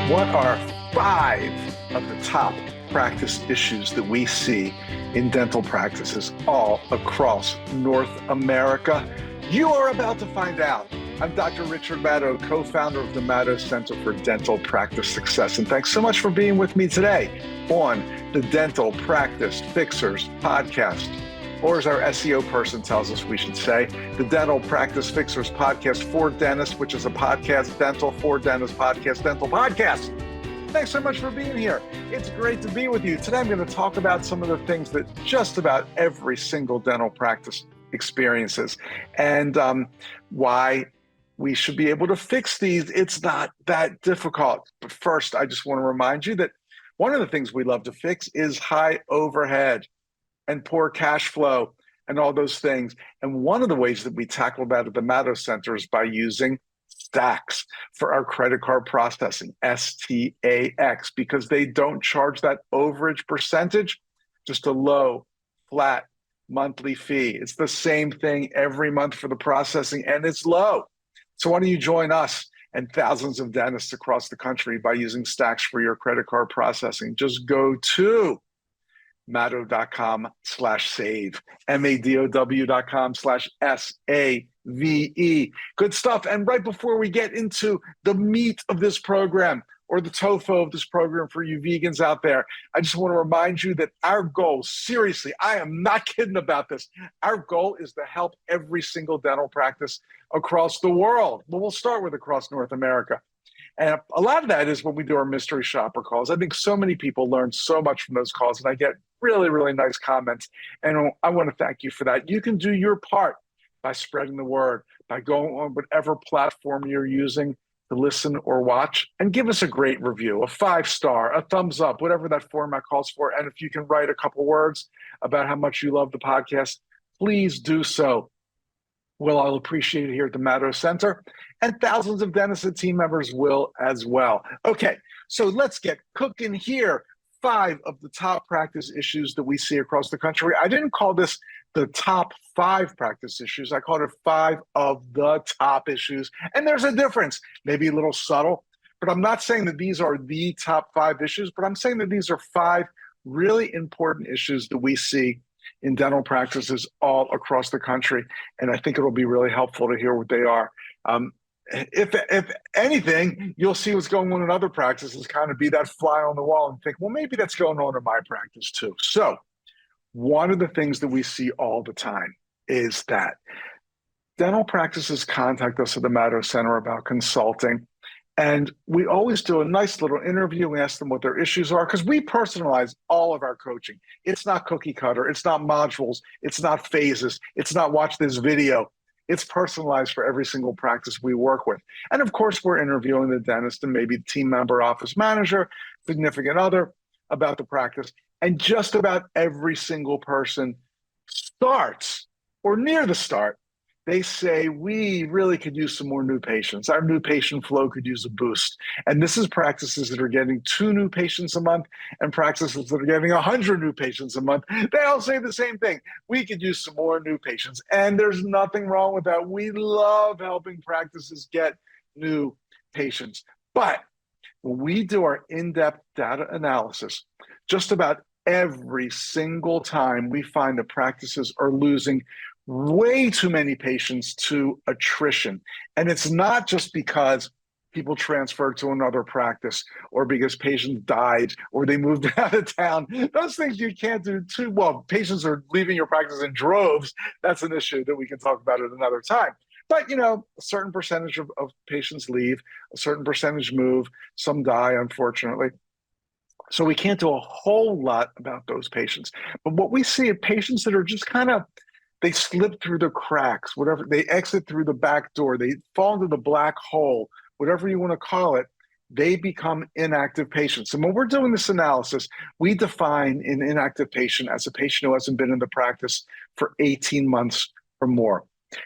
What are 5 of the top practice issues that we see in dental practices all across North America? You are about to find out. I'm Dr. Richard Maddow, co-founder of the Maddow Center for Dental Practice Success. And thanks so much for being with me today on the Dental Practice Fixers podcast. Or as our SEO person tells us we should say, the Dental Practice Fixers podcast for dentists, which is a podcast, dental for dentists podcast, dental podcast. Thanks so much for being here. It's great to be with you. Today I'm going to talk about some of the things that just about every single dental practice experiences and why we should be able to fix these. It's not that difficult. But first, I just want to remind you that one of the things we love to fix is high overhead and poor cash flow and all those things. And one of the ways that we tackle that at the Maddow Center is by using stacks for our credit card processing, STAX, because they don't charge that overage percentage, just a low, flat monthly fee. It's the same thing every month for the processing, and it's low. So why don't you join us and thousands of dentists across the country by using stacks for your credit card processing? Just go to maddow.com/save, MADOW.com/SAVE. Good stuff. And right before we get into the meat of this program, or the tofu of this program for you vegans out there, I just want to remind you that our goal, seriously, I am not kidding about this. Our goal is to help every single dental practice across the world. Well, we'll start with across North America. And a lot of that is when we do our mystery shopper calls. I think so many people learn so much from those calls, and I get really, really nice comments. And I want to thank you for that. You can do your part by spreading the word, by going on whatever platform you're using to listen or watch, and give us a great review, a 5-star, a thumbs up, whatever that format calls for. And if you can write a couple words about how much you love the podcast, please do so. Well, I'll appreciate it here at the Maddow Center, and thousands of dentists and team members will as well. Okay, so let's get cooking here. 5 of the top practice issues that we see across the country. I didn't call this the top 5 practice issues. I called it 5 of the top issues. And there's a difference, maybe a little subtle, but I'm not saying that these are the top 5 issues, but I'm saying that these are 5 really important issues that we see in dental practices all across the country. And I think it'll be really helpful to hear what they are. If anything, you'll see what's going on in other practices, kind of be that fly on the wall and think, well, maybe that's going on in my practice too. So one of the things that we see all the time is that dental practices contact us at the Maddow Center about consulting. And we always do a nice little interview. We ask them what their issues are, because we personalize all of our coaching. It's not cookie cutter. It's not modules. It's not phases. It's not watch this video. It's personalized for every single practice we work with. And of course, we're interviewing the dentist and maybe the team member, office manager, significant other about the practice. And just about every single person starts, or near the start, they say, we really could use some more new patients. Our new patient flow could use a boost. And this is practices that are getting 2 new patients a month and practices that are getting 100 new patients a month. They all say the same thing. We could use some more new patients. And there's nothing wrong with that. We love helping practices get new patients. But when we do our in-depth data analysis, just about every single time we find that practices are losing way too many patients to attrition. And it's not just because people transferred to another practice or because patients died or they moved out of town. Those things you can't do too well. Patients are leaving your practice in droves. That's an issue that we can talk about at another time. But, you know, a certain percentage of patients leave, a certain percentage move, some die, unfortunately. So we can't do a whole lot about those patients. But what we see are patients that are just kind of, they slip through the cracks, whatever, they exit through the back door, they fall into the black hole, whatever you want to call it, they become inactive patients. And when we're doing this analysis, we define an inactive patient as a patient who hasn't been in the practice for 18 months or more.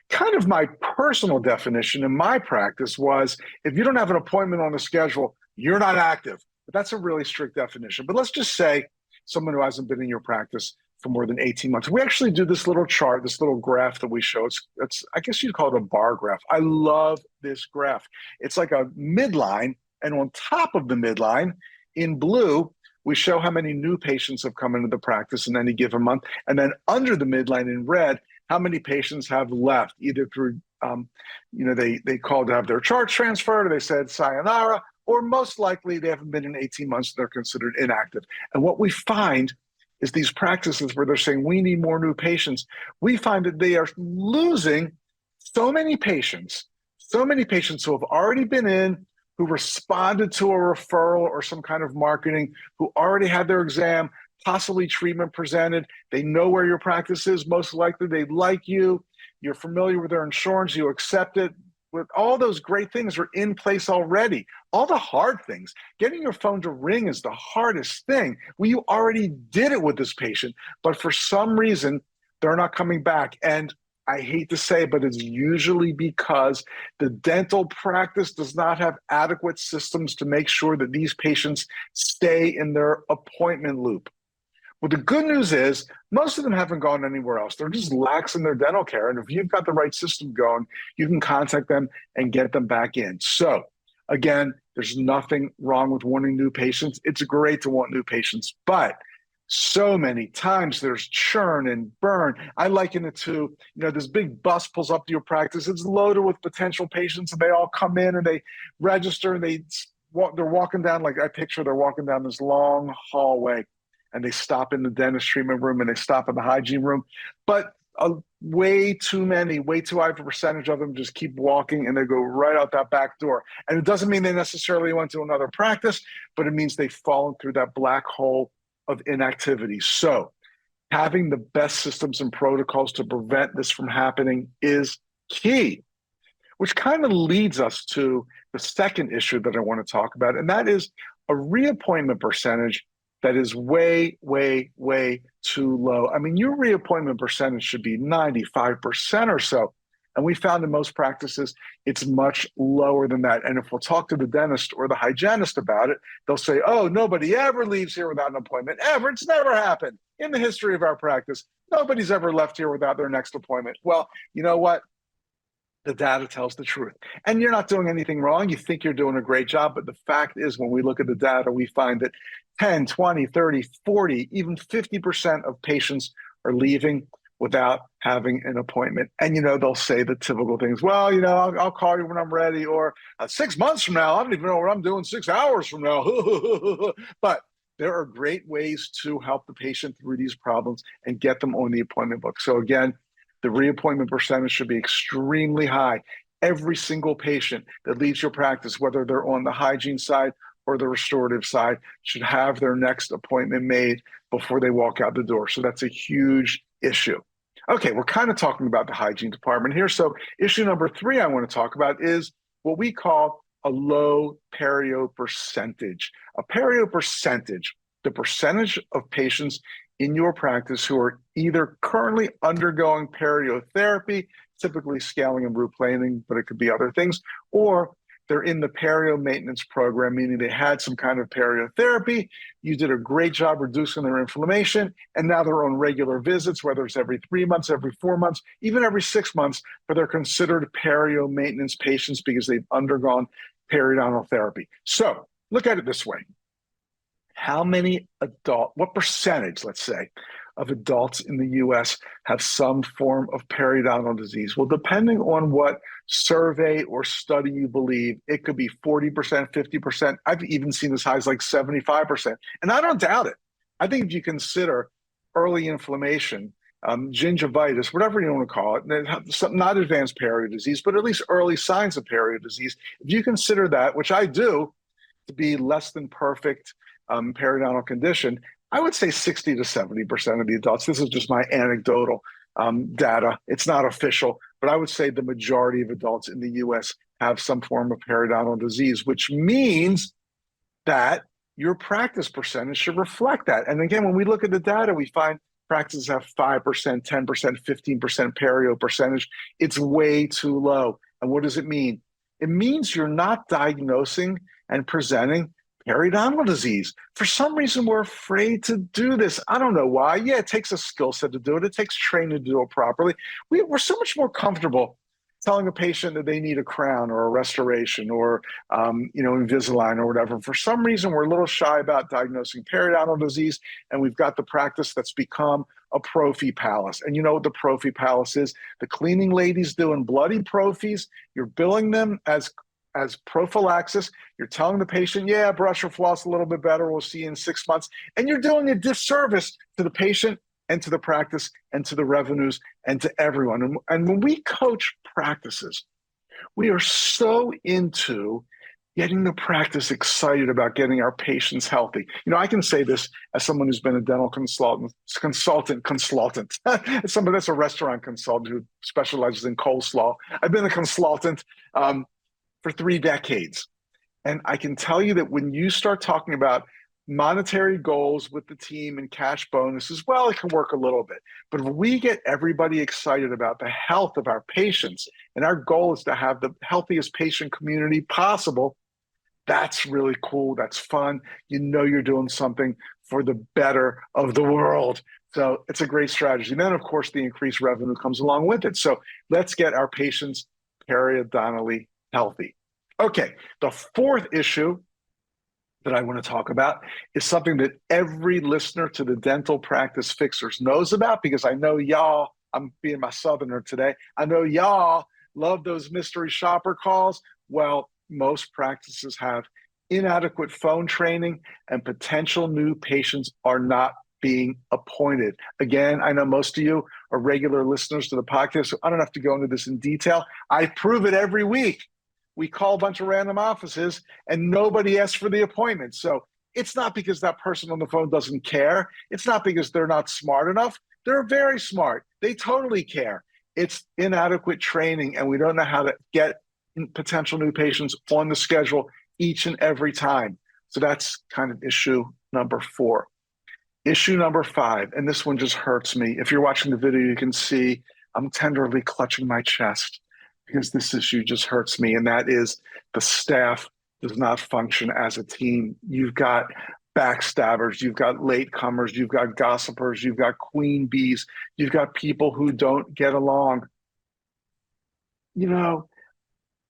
Kind of my personal definition in my practice was, if you don't have an appointment on the schedule, you're not active. But that's a really strict definition. But let's just say someone who hasn't been in your practice for more than 18 months. We actually do this little chart, this little graph that we show. It's I guess you'd call it a bar graph. I love this graph. It's like a midline And on top of the midline, in blue, we show how many new patients have come into the practice in any given month. And then under the midline in red, how many patients have left, either through, they called to have their charts transferred, or they said sayonara, or most likely they haven't been in 18 months, they're considered inactive. And what we find is these practices where they're saying we need more new patients, we find that they are losing so many patients who have already been in, who responded to a referral or some kind of marketing, who already had their exam, possibly treatment presented. They know where your practice is. Most likely they like you. You're familiar with their insurance. You accept it. With all those great things are in place already. All the hard things, getting your phone to ring is the hardest thing. Well, you already did it with this patient, but for some reason, they're not coming back. And I hate to say, but it's usually because the dental practice does not have adequate systems to make sure that these patients stay in their appointment loop. Well, the good news is most of them haven't gone anywhere else. They're just lax in their dental care. And if you've got the right system going, you can contact them and get them back in. So again, there's nothing wrong with wanting new patients. It's great to want new patients, but so many times there's churn and burn. I liken it to, this big bus pulls up to your practice. It's loaded with potential patients and they all come in and they register and they're walking down, like I picture they're walking down this long hallway and they stop in the dentist treatment room and they stop in the hygiene room. But way too high percentage of them just keep walking and they go right out that back door. And it doesn't mean they necessarily went to another practice, but it means they've fallen through that black hole of inactivity. So having the best systems and protocols to prevent this from happening is key, which kind of leads us to the second issue that I want to talk about, and that is a reappointment percentage that is way, way, way too low. I mean, your reappointment percentage should be 95% or so. And we found in most practices, it's much lower than that. And if we'll talk to the dentist or the hygienist about it, they'll say, oh, nobody ever leaves here without an appointment, ever. It's never happened in the history of our practice. Nobody's ever left here without their next appointment. Well, you know what? The data tells the truth. And you're not doing anything wrong. You think you're doing a great job. But the fact is, when we look at the data, we find that 10, 20, 30, 40, even 50% of patients are leaving without having an appointment. And, they'll say the typical things. Well, I'll call you when I'm ready. Or 6 months from now, I don't even know what I'm doing 6 hours from now. But there are great ways to help the patient through these problems and get them on the appointment book. So again, the reappointment percentage should be extremely high. Every single patient that leaves your practice, whether they're on the hygiene side or the restorative side, should have their next appointment made before they walk out the door. So that's a huge issue. Okay, we're kind of talking about the hygiene department here. So issue number 3 I want to talk about is what we call a low perio percentage. A perio percentage, the percentage of patients in your practice who are either currently undergoing periotherapy, typically scaling and root planing, but it could be other things, or they're in the perio maintenance program, meaning they had some kind of periotherapy. You did a great job reducing their inflammation, and now they're on regular visits, whether it's every 3 months, every 4 months, even every 6 months, but they're considered perio maintenance patients because they've undergone periodontal therapy. So look at it this way. What percentage, let's say, of adults in the US have some form of periodontal disease? Well, depending on what survey or study you believe, it could be 40%, 50%. I've even seen as high as like 75%. And I don't doubt it. I think if you consider early inflammation, gingivitis, whatever you want to call it, not advanced perio disease, but at least early signs of perio disease, if you consider that, which I do, to be less than perfect periodontal condition, I would say 60 to 70% of the adults, this is just my anecdotal data, it's not official, but I would say the majority of adults in the US have some form of periodontal disease, which means that your practice percentage should reflect that. And again, when we look at the data, we find practices have 5%, 10%, 15% perio percentage. It's way too low. And what does it mean? It means you're not diagnosing and presenting periodontal disease. For some reason, we're afraid to do this. I don't know why. Yeah, it takes a skill set to do it. It takes training to do it properly. We're so much more comfortable telling a patient that they need a crown or a restoration or Invisalign or whatever. For some reason, we're a little shy about diagnosing periodontal disease, and we've got the practice that's become a prophy palace. And you know what the prophy palace is? The cleaning ladies doing bloody prophies. You're billing them as prophylaxis. You're telling the patient, yeah, brush or floss a little bit better. We'll see you in 6 months. And you're doing a disservice to the patient and to the practice and to the revenues and to everyone. And when we coach practices, we are so into getting the practice excited about getting our patients healthy. I can say this as someone who's been a dental consultant, somebody that's a restaurant consultant who specializes in coleslaw. I've been a consultant for 3 decades. And I can tell you that when you start talking about monetary goals with the team and cash bonuses, well, it can work a little bit. But if we get everybody excited about the health of our patients, and our goal is to have the healthiest patient community possible, that's really cool. That's fun. You're doing something for the better of the world. So it's a great strategy. And then, of course, the increased revenue comes along with it. So let's get our patients periodontally healthy. Okay, the fourth issue that I want to talk about is something that every listener to the Dental Practice Fixers knows about, because I know y'all, I'm being my southerner today, I know y'all love those mystery shopper calls. Well, most practices have inadequate phone training, and potential new patients are not being appointed. Again, I know most of you are regular listeners to the podcast, so I don't have to go into this in detail. I prove it every week. We call a bunch of random offices and nobody asks for the appointment. So it's not because that person on the phone doesn't care. It's not because they're not smart enough. They're very smart. They totally care. It's inadequate training, and we don't know how to get potential new patients on the schedule each and every time. So that's kind of issue number 4. Issue number 5, and this one just hurts me. If you're watching the video, you can see I'm tenderly clutching my chest, because this issue just hurts me, and that is the staff does not function as a team. You've got backstabbers, you've got latecomers, you've got gossipers, you've got queen bees, you've got people who don't get along.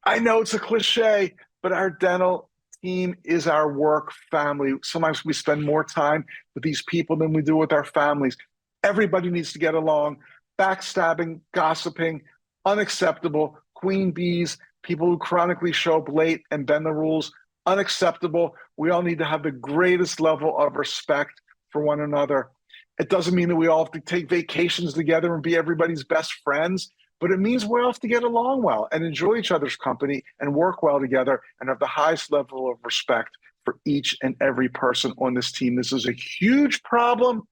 I know it's a cliche, but our dental team is our work family. Sometimes we spend more time with these people than we do with our families. Everybody needs to get along. Backstabbing, gossiping, unacceptable. Queen bees, people who chronically show up late and bend the rules, unacceptable. We all need to have the greatest level of respect for one another. It doesn't mean that we all have to take vacations together and be everybody's best friends, but it means we all have to get along well and enjoy each other's company and work well together and have the highest level of respect for each and every person on this team. This is a huge problem.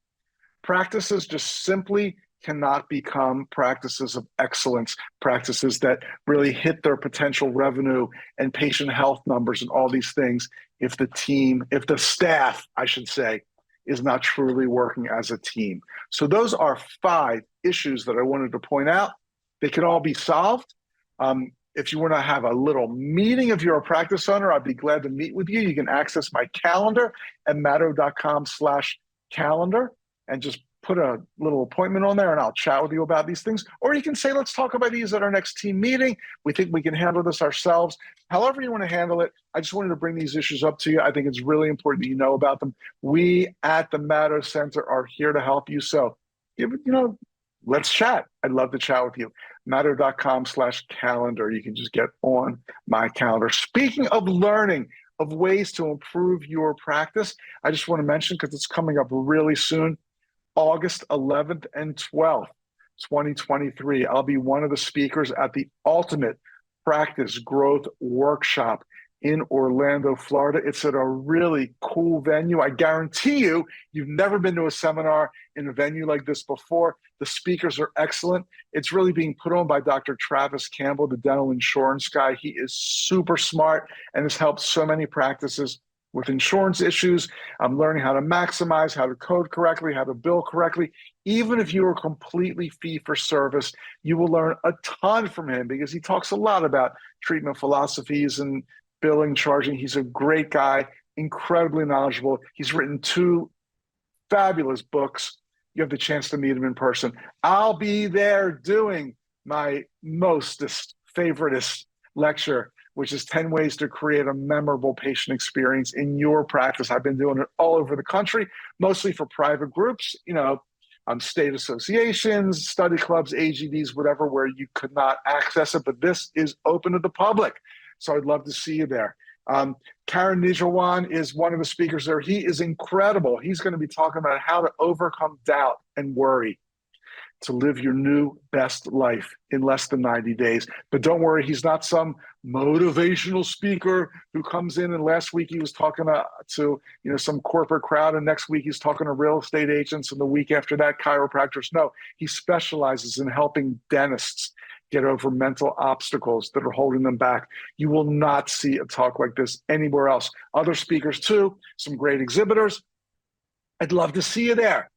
Practices just simply cannot become practices of excellence, practices that really hit their potential revenue and patient health numbers and all these things if the staff, I should say, is not truly working as a team. So those are 5 issues that I wanted to point out. They can all be solved. If you want to have a little meeting, if you're a practice owner, I'd be glad to meet with you. You can access my calendar at matto.com/calendar and just put a little appointment on there, and I'll chat with you about these things. Or you can say, let's talk about these at our next team meeting. We think we can handle this ourselves. However you want to handle it, I just wanted to bring these issues up to you. I think it's really important that you know about them. We at the Matto Center are here to help you. So, let's chat. I'd love to chat with you. Matto.com/calendar. You can just get on my calendar. Speaking of learning, of ways to improve your practice, I just want to mention, because it's coming up really soon, August 11th and 12th, 2023. I'll be one of the speakers at the Ultimate Practice Growth Workshop in Orlando, Florida. It's at a really cool venue. I guarantee you've never been to a seminar in a venue like this before. The speakers are excellent. It's really being put on by Dr. Travis Campbell, the dental insurance guy. He is super smart and has helped so many practices with insurance issues. I'm learning how to maximize, how to code correctly, how to bill correctly. Even if you are completely fee for service, you will learn a ton from him, because he talks a lot about treatment philosophies and billing, charging. He's a great guy, incredibly knowledgeable. He's written 2 fabulous books. You have the chance to meet him in person. I'll be there doing my mostest favoriteest lecture, which is 10 ways to create a memorable patient experience in your practice. I've been doing it all over the country, mostly for private groups, state associations, study clubs, AGDs, whatever, where you could not access it. But this is open to the public. So I'd love to see you there. Karen Nijawan is one of the speakers there. He is incredible. He's going to be talking about how to overcome doubt and worry to live your new best life in less than 90 days. But don't worry, he's not some motivational speaker who comes in and last week he was talking to some corporate crowd, and next week he's talking to real estate agents, and the week after that, chiropractors. No, he specializes in helping dentists get over mental obstacles that are holding them back. You will not see a talk like this anywhere else. Other speakers too, some great exhibitors. I'd love to see you there.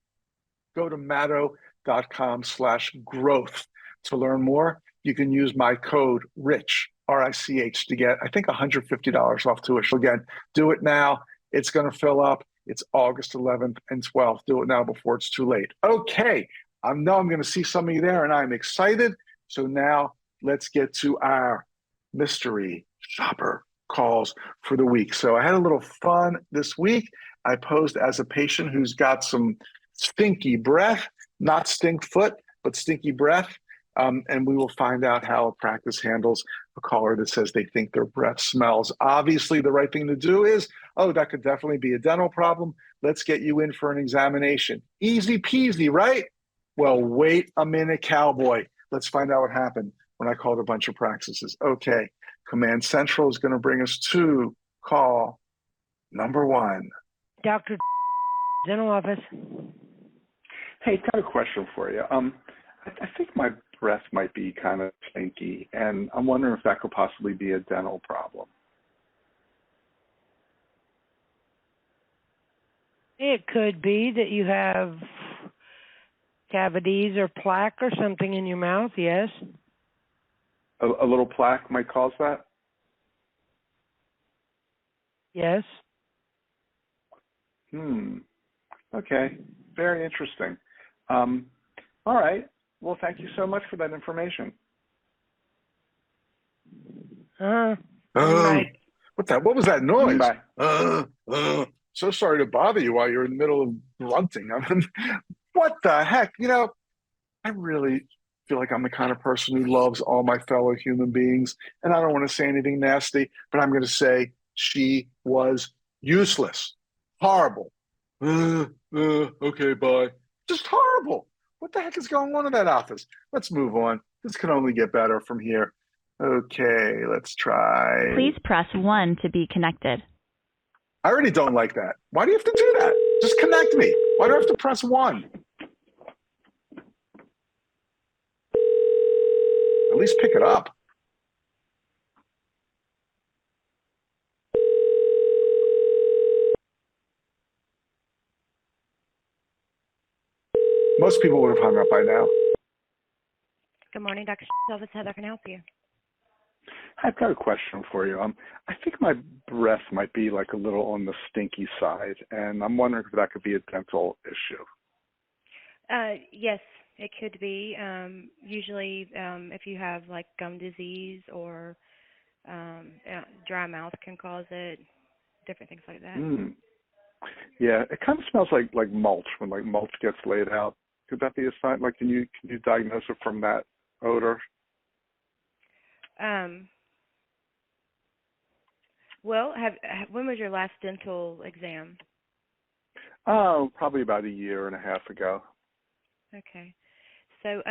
Go to matto.com/growth to learn more. You can use my code RICH, RICH, to get, I think, $150 off tuition. Again, do it now. It's going to fill up. It's August 11th and 12th. Do it now before it's too late. Okay, I know I'm going to see some of you there, and I'm excited. So now let's get to our mystery shopper calls for the week. So I had a little fun this week. I posed as a patient who's got some stinky breath, not stink foot, but stinky breath. And we will find out how a practice handles a caller that says they think their breath smells. Obviously, the right thing to do is, that could definitely be a dental problem. Let's get you in for an examination. Easy peasy, right? Well, wait a minute, cowboy. Let's find out what happened when I called a bunch of practices. Okay, Command Central is going to bring us to call number 1. Dr. Dental office. Hey, got a question for you. I think my breath might be kind of stinky, and I'm wondering if that could possibly be a dental problem. It could be that you have cavities or plaque or something in your mouth, yes. A little plaque might cause that? Yes. Okay, very interesting. All right. Well, thank you so much for that information. What was that noise? Bye. So sorry to bother you while you're in the middle of grunting. I mean, what the heck? I really feel like I'm the kind of person who loves all my fellow human beings, and I don't want to say anything nasty, but I'm going to say she was useless, horrible. Okay, bye. Just horrible. What the heck is going on in that office? Let's move on. This can only get better from here. Okay, let's try. Please press 1 to be connected. I already don't like that. Why do you have to do that? Just connect me. Why do I have to press 1? At least pick it up. Most people would have hung up by now. Good morning, Dr. Elvis. How can I help you? I've got a question for you. I think my breath might be like a little on the stinky side, and I'm wondering if that could be a dental issue. Yes, it could be. Usually, if you have like gum disease or dry mouth can cause it, different things like that. Yeah, it kind of smells like mulch when like mulch gets laid out. Could that be a sign? Like, can you diagnose it from that odor? Well, when was your last dental exam? Oh, probably about 1.5 years ago. Okay, so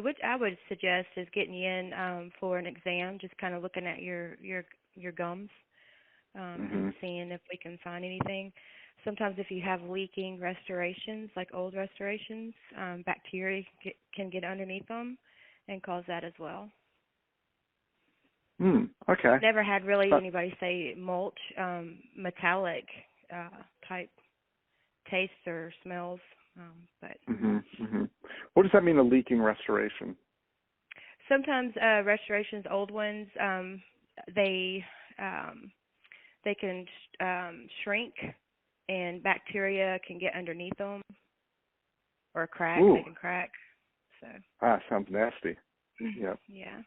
what I would suggest is getting you in for an exam, just kind of looking at your gums and seeing if we can find anything. Sometimes if you have leaking restorations, like old restorations, bacteria can get underneath them and cause that as well. Okay. Never had really anybody say mulch, metallic type tastes or smells, but. What does that mean, a leaking restoration? Sometimes restorations, old ones, they can shrink, and bacteria can get underneath them, or crack. They can crack. So. Sounds nasty. Yeah. Yeah.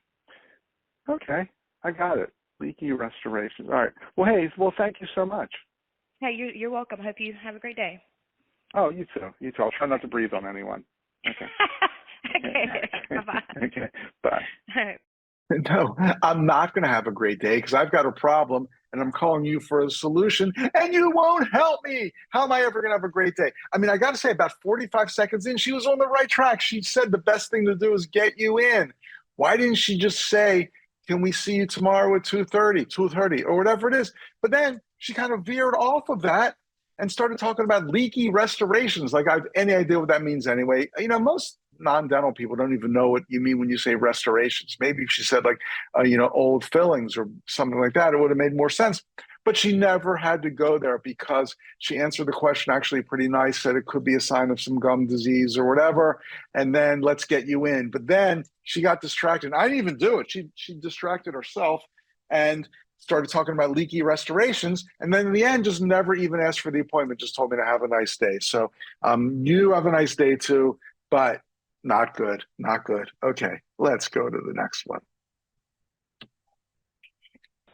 Okay, I got it. Leaky restorations. All right. Well, hey, thank you so much. Hey, you're welcome. I hope you have a great day. Oh, you too. You too. I'll try not to breathe on anyone. Okay. Okay. Bye-bye. Okay. Bye. All right. No, I'm not going to have a great day because I've got a problem and I'm calling you for a solution and you won't help me. How am I ever going to have a great day? I mean, I got to say, about 45 seconds in, she was on the right track. She said the best thing to do is get you in. Why didn't she just say, can we see you tomorrow at 2:30, or whatever it is? But then she kind of veered off of that and started talking about leaky restorations. Like I have any idea what that means anyway. You know, most non-dental people don't even know what you mean when you say restorations. Maybe if she said like, old fillings or something like that, it would have made more sense. But she never had to go there because she answered the question actually pretty nice, said it could be a sign of some gum disease or whatever, and then let's get you in. But then she got distracted. I didn't even do it. She distracted herself and started talking about leaky restorations, and then in the end just never even asked for the appointment, just told me to have a nice day. So you have a nice day too, but not good. Okay, let's go to the next one.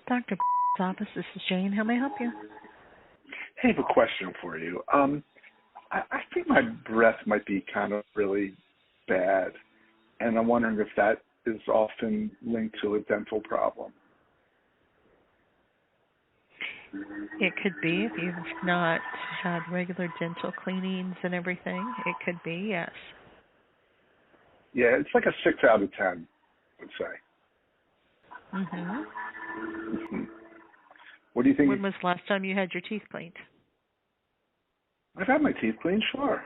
Dr. office, this is Jane. How may I help you? Hey, I have a question for you. I think my breath might be kind of really bad, and I'm wondering if that is often linked to a dental problem. It could be if you've not had regular dental cleanings and everything. It could be, yes. Yeah, it's like a 6 out of 10, I would say. Mm-hmm. What do you think? When was the last time you had your teeth cleaned? I've had my teeth cleaned, sure.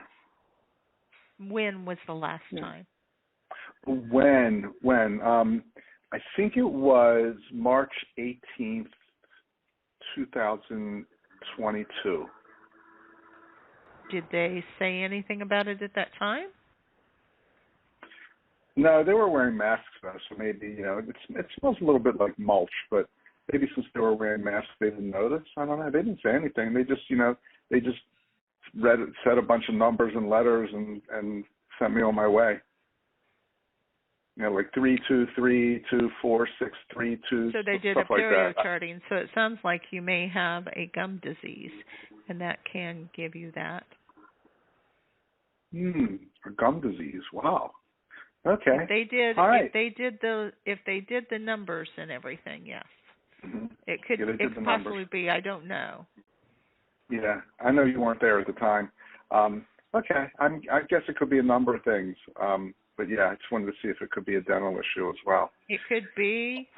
When was the last time? When? I think it was March 18th, 2022. Did they say anything about it at that time? No, they were wearing masks though, so maybe, it smells a little bit like mulch, but maybe since they were wearing masks, they didn't notice. I don't know. They didn't say anything. They just, said a bunch of numbers and letters and sent me on my way. Like 3232463. So they did a perio charting. So it sounds like you may have a gum disease, and that can give you that. A gum disease. Wow. Okay. If they did, all right. if they did the numbers and everything, yes, it could possibly be. I don't know. Yeah, I know you weren't there at the time. Okay, I guess it could be a number of things. But yeah, I just wanted to see if it could be a dental issue as well. It could be.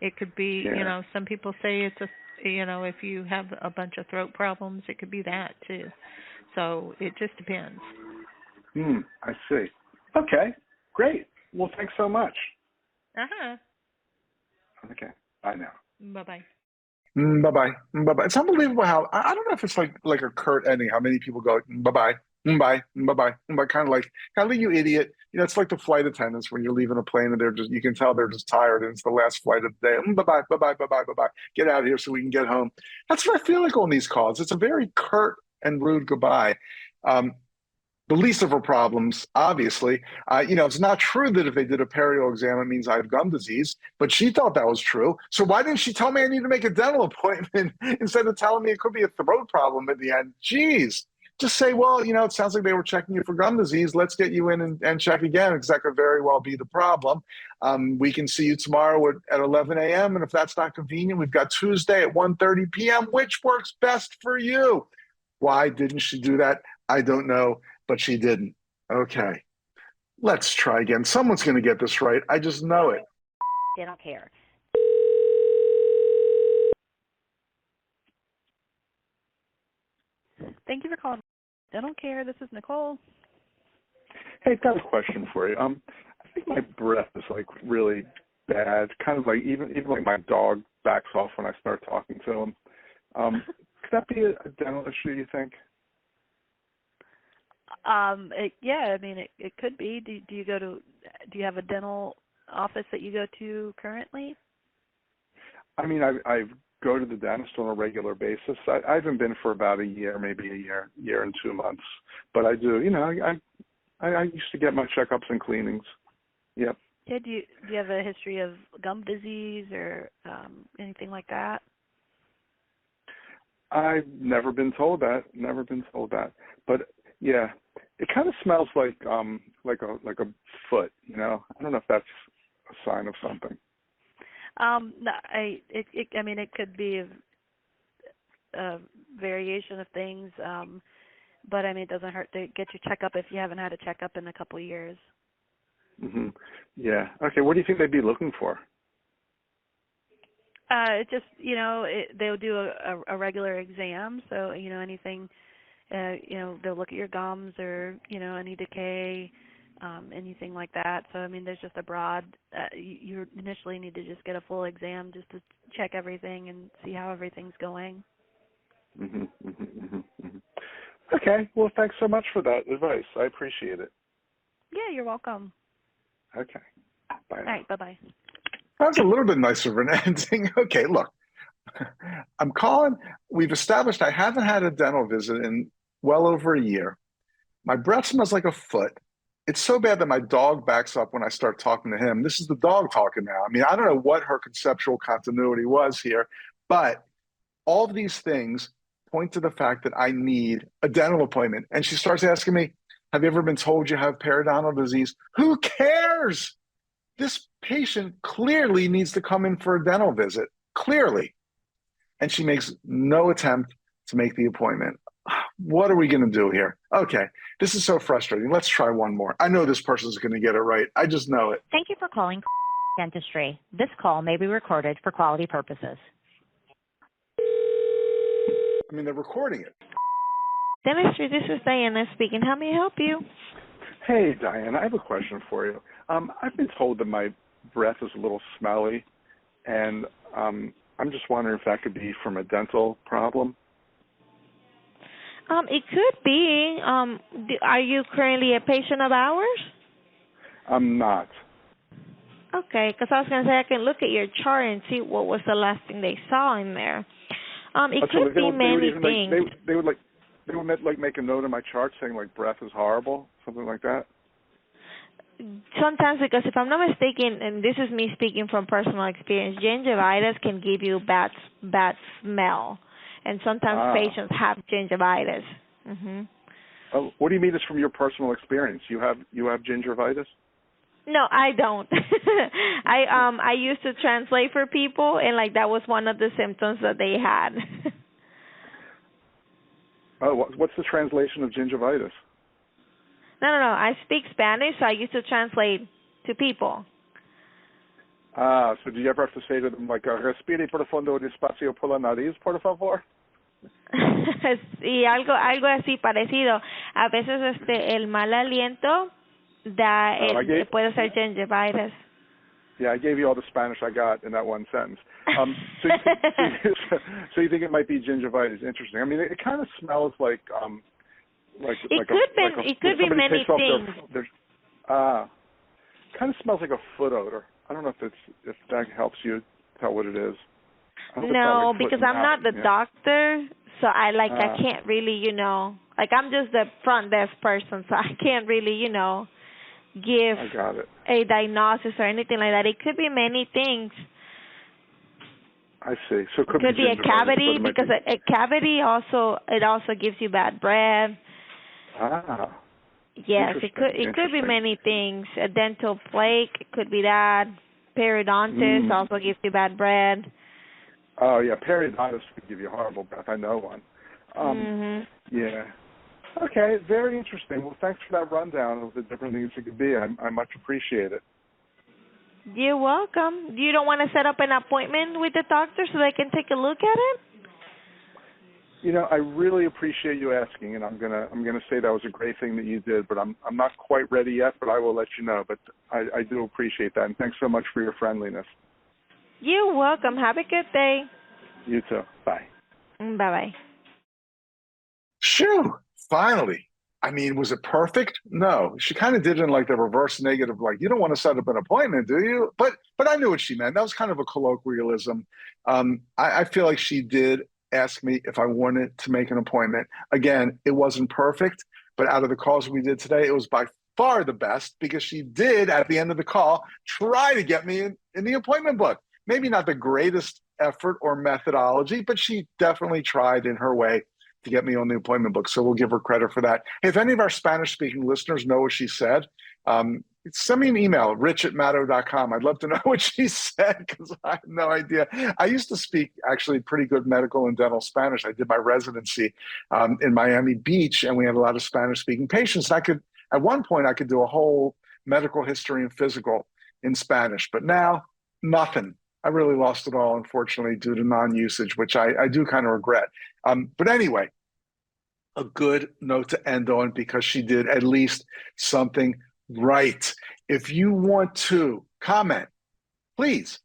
Yeah. Some people say it's if you have a bunch of throat problems, it could be that too. So it just depends. I see. Okay, great. Well, thanks so much. Uh-huh. Okay, bye now. Bye-bye. Bye-bye. It's unbelievable how, I don't know if it's like a curt ending, how many people go, bye-bye, bye, bye-bye, kind of like you idiot. It's like the flight attendants when you're leaving a plane and you can tell they're just tired and it's the last flight of the day. Bye-bye, bye-bye, bye-bye, bye-bye. Get out of here so we can get home. That's what I feel like on these calls. It's a very curt and rude goodbye. The least of her problems, obviously. It's not true that if they did a perio exam, it means I have gum disease, but she thought that was true. So why didn't she tell me I need to make a dental appointment instead of telling me it could be a throat problem at the end? Jeez. Just say, well, it sounds like they were checking you for gum disease. Let's get you in and check again, because that could very well be the problem. We can see you tomorrow at 11 a.m., and if that's not convenient, we've got Tuesday at 1:30 p.m., which works best for you. Why didn't she do that? I don't know. But she didn't. Okay, let's try again. Someone's going to get this right. I just know it. Dental care. Thank you for calling Dental Care. This is Nicole. Hey, I've got a question for you. I think my breath is like really bad. Kind of like even like my dog backs off when I start talking to him. Could that be a dental issue, you think? It could be. Do you have a dental office that you go to currently? I mean, I go to the dentist on a regular basis. I haven't been for about a year, maybe a year and 2 months. But I do, I used to get my checkups and cleanings. Yep. Yeah, do you have a history of gum disease or anything like that? I've never been told that. Never been told that. But yeah, it kind of smells like a foot. You know, I don't know if that's a sign of something. No, I mean, it could be a variation of things, but I mean, it doesn't hurt to get your checkup if you haven't had a checkup in a couple of years. Mhm. Yeah. Okay. What do you think they'd be looking for? It just, they'll do a regular exam, so anything, they'll look at your gums or any decay, anything like that. So I mean, there's just a broad. You initially need to just get a full exam just to check everything and see how everything's going. Mhm. Mhm. Mhm. Mhm. Okay. Well, thanks so much for that advice. I appreciate it. Yeah, you're welcome. Okay. Bye All now. right, bye-bye. That's a little bit nicer of an ending. Okay, look, I'm calling. We've established I haven't had a dental visit in well over a year. My breath smells like a foot. It's so bad that my dog backs up when I start talking to him. This is the dog talking now. I mean, I don't know what her conceptual continuity was here, but all of these things point to the fact that I need a dental appointment. And she starts asking me, have you ever been told you have periodontal disease? Who cares? This patient clearly needs to come in for a dental visit, clearly. And she makes no attempt to make the appointment. What are we going to do here? Okay, this is so frustrating. Let's try one more. I know this person's going to get it right. I just know it. Thank you for calling Dentistry. This call may be recorded for quality purposes. I mean, they're recording it. Dentistry, this is Diana speaking. How may I help you? Hey, Diane, I have a question for you. I've been told that my breath is a little smelly, and I'm just wondering if that could be from a dental problem. It could be. Are you currently a patient of ours? I'm not. Okay, because I was going to say I can look at your chart and see what was the last thing they saw in there. It could be many things. They would make a note in my chart saying like breath is horrible, something like that. Sometimes, because if I'm not mistaken, and this is me speaking from personal experience, gingivitis can give you bad smell, and sometimes patients have gingivitis. Mm-hmm. Oh, what do you mean? It's from your personal experience? You have gingivitis? No, I don't. I used to translate for people, and like that was one of the symptoms that they had. Oh, what's the translation of gingivitis? No. I speak Spanish, so I used to translate to people. So do you ever have to say to them like, respire profundo despacio por la nariz, por favor? Sí, algo así parecido. A veces el mal aliento puede ser gingivitis. Yeah, I gave you all the Spanish I got in that one sentence. So you think it might be gingivitis? Interesting. I mean, it kind of smells like it could be many things. Kind of smells like a foot odor. I don't know if that helps you tell what it is. No, because I'm not the doctor, so I can't really, I'm just the front desk person, so I can't really, give a diagnosis or anything like that. It could be many things. I see. So it could be a cavity, because a cavity also gives you bad breath. Yes, it could be many things. A dental flake, it could be that. Periodontitis also gives you bad breath. Oh yeah, periodontitis could give you horrible breath. I know one. Yeah. Okay, very interesting. Well, thanks for that rundown of the different things it could be. I much appreciate it. You're welcome. You don't want to set up an appointment with the doctor so they can take a look at it? I really appreciate you asking, and I'm gonna say that was a great thing that you did, but I'm not quite ready yet, but I will let you know. But I do appreciate that, and thanks so much for your friendliness. You're welcome. Have a good day. You too. Bye. Bye-bye. Shoo! Finally. I mean, was it perfect? No. She kind of did it in like the reverse negative, like, you don't want to set up an appointment, do you? But I knew what she meant. That was kind of a colloquialism. I feel like she did ask me if I wanted to make an appointment. Again, it wasn't perfect, but out of the calls we did today, it was by far the best because she did, at the end of the call, try to get me in the appointment book. Maybe not the greatest effort or methodology, but she definitely tried in her way to get me on the appointment book. So we'll give her credit for that. If any of our Spanish-speaking listeners know what she said, send me an email, rich@matto.com. I'd love to know what she said because I have no idea. I used to speak actually pretty good medical and dental Spanish. I did my residency in Miami Beach, and we had a lot of Spanish-speaking patients. And at one point, I could do a whole medical history and physical in Spanish, but now nothing. I really lost it all, unfortunately, due to non-usage, which I do kind of regret. But anyway, a good note to end on because she did at least something right. If you want to comment, please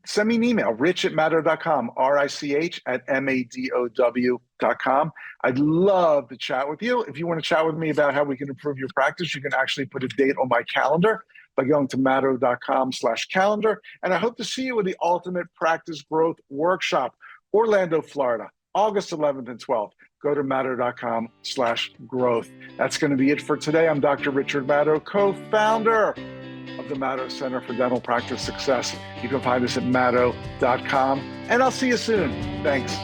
send me an email, rich@matto.com, rich@madow.com. I'd love to chat with you. If you want to chat with me about how we can improve your practice, you can actually put a date on my calendar by going to matto.com/calendar. And I hope to see you at the Ultimate Practice Growth Workshop, Orlando, Florida, August 11th and 12th. Go to matto.com/growth. That's going to be it for today. I'm Dr. Richard Matto, co-founder of the Matto Center for Dental Practice Success. You can find us at matto.com, and I'll see you soon. Thanks.